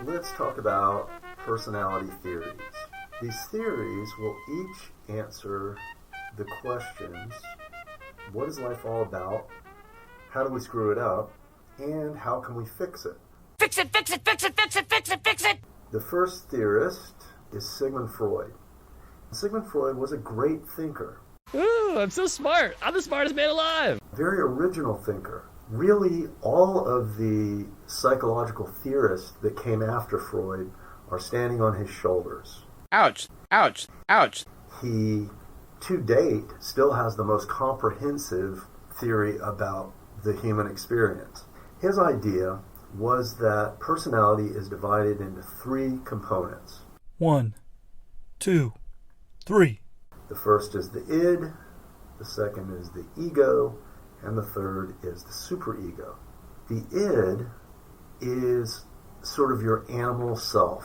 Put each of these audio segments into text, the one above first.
let's talk about personality theories. These theories will each answer the questions, what is life all about? How do we screw it up? And how can we fix it? Fix it, fix it, fix it, fix it, fix it, fix it! The first theorist is Sigmund Freud. Sigmund Freud was a great thinker. Ooh, I'm so smart. I'm the smartest man alive. Very original thinker. Really, all of the psychological theorists that came after Freud are standing on his shoulders. Ouch, ouch, ouch. He, to date, still has the most comprehensive theory about the human experience. His idea was that personality is divided into three components. 1, 2, 3. The first is the id, the second is the ego, and the third is the superego. The id is sort of your animal self.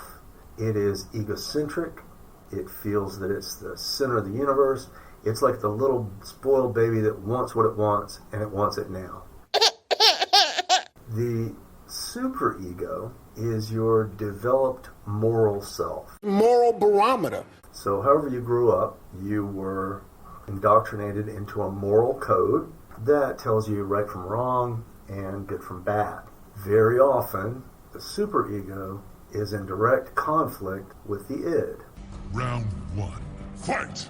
It is egocentric. It feels that it's the center of the universe. It's like the little spoiled baby that wants what it wants, and it wants it now. The superego is your developed moral self. Moral barometer. So however you grew up, you were indoctrinated into a moral code that tells you right from wrong and good from bad. Very often, the superego is in direct conflict with the id. Round 1. Fight!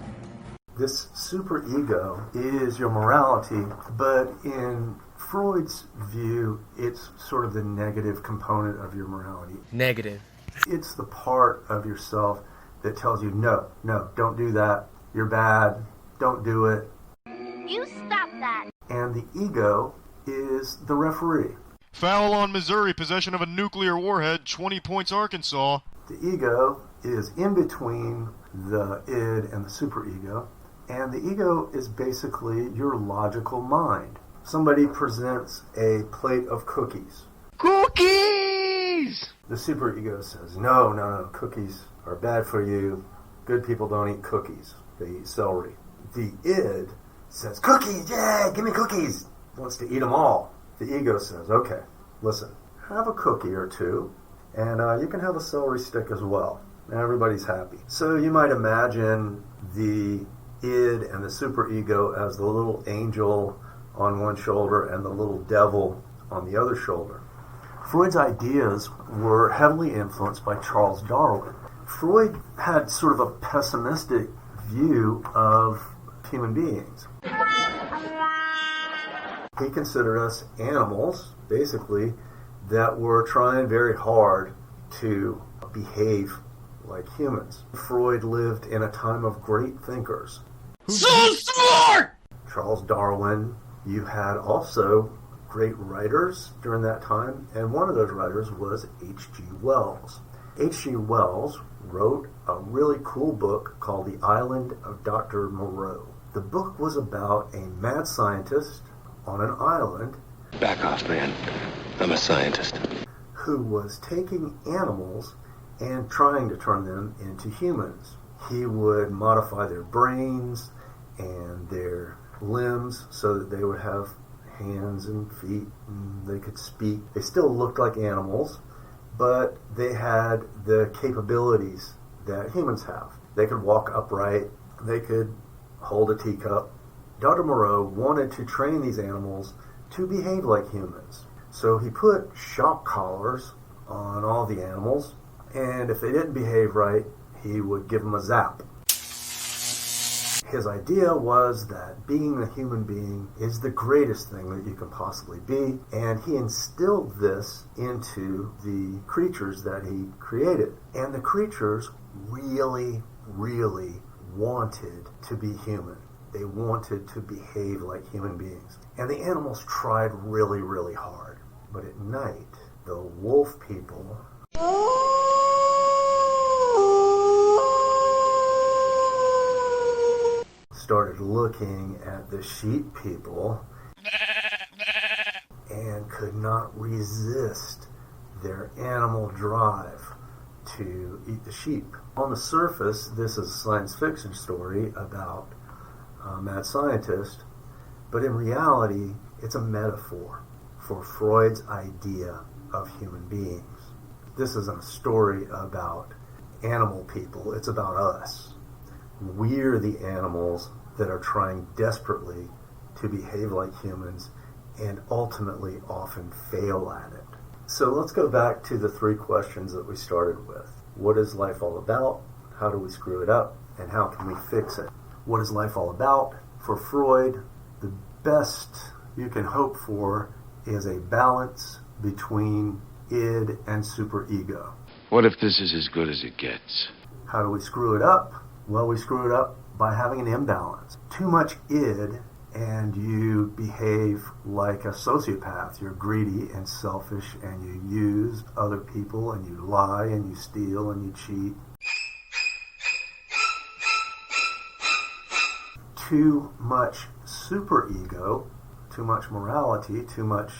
This superego is your morality, but in Freud's view, it's sort of the negative component of your morality. Negative. It's the part of yourself that tells you, no, don't do that. You're bad. Don't do it. You stop that. And the ego is the referee. Foul on Missouri, possession of a nuclear warhead, 20 points Arkansas. The ego is in between the id and the superego, and the ego is basically your logical mind. Somebody presents a plate of cookies. Cookies! The superego says, no, cookies are bad for you. Good people don't eat cookies. They eat celery. The id says, cookies, yay, give me cookies. Wants to eat them all. The ego says, okay, listen, have a cookie or two, and you can have a celery stick as well. And everybody's happy. So you might imagine the id and the superego as the little angel on one shoulder and the little devil on the other shoulder. Freud's ideas were heavily influenced by Charles Darwin. Freud had sort of a pessimistic view of human beings. He considered us animals, basically, that were trying very hard to behave like humans. Freud lived in a time of great thinkers. So smart! Charles Darwin. You had also great writers during that time, and one of those writers was H.G. Wells. H.G. Wells wrote a really cool book called The Island of Dr. Moreau. The book was about a mad scientist on an island. Back off, man. I'm a scientist. Who was taking animals and trying to turn them into humans. He would modify their brains and their limbs so that they would have hands and feet and they could speak. They still looked like animals, but they had the capabilities that humans have. They could walk upright. They could hold a teacup. Dr. Moreau wanted to train these animals to behave like humans. So he put shock collars on all the animals, and if they didn't behave right, he would give them a zap. His idea was that being a human being is the greatest thing that you can possibly be, and he instilled this into the creatures that he created. And the creatures really, really wanted to be human. They wanted to behave like human beings. And the animals tried really, really hard. But at night, the wolf people started looking at the sheep people and could not resist their animal drive to eat the sheep. On the surface, this is a science fiction story about a mad scientist, but in reality, it's a metaphor for Freud's idea of human beings. This isn't a story about animal people. It's about us. We're the animals that are trying desperately to behave like humans and ultimately often fail at it. So let's go back to the 3 questions that we started with. What is life all about? How do we screw it up? And how can we fix it? What is life all about? For Freud, the best you can hope for is a balance between id and superego. What if this is as good as it gets? How do we screw it up? Well, we screw it up by having an imbalance. Too much id and you behave like a sociopath. You're greedy and selfish and you use other people and you lie and you steal and you cheat. Too much superego, too much morality, too much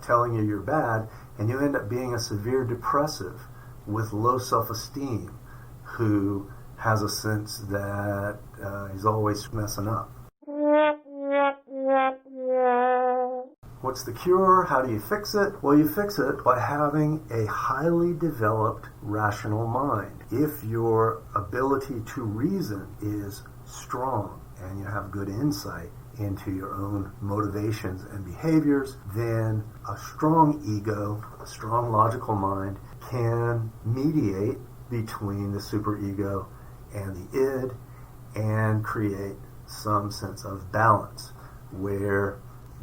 telling you you're bad, and you end up being a severe depressive with low self-esteem who has a sense that he's always messing up. What's the cure? How do you fix it? Well, you fix it by having a highly developed rational mind. If your ability to reason is strong and you have good insight into your own motivations and behaviors, then a strong ego, a strong logical mind can mediate between the superego and the id and create some sense of balance where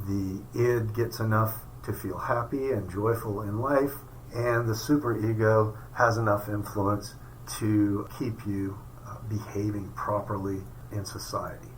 the id gets enough to feel happy and joyful in life and the superego has enough influence to keep you behaving properly in society.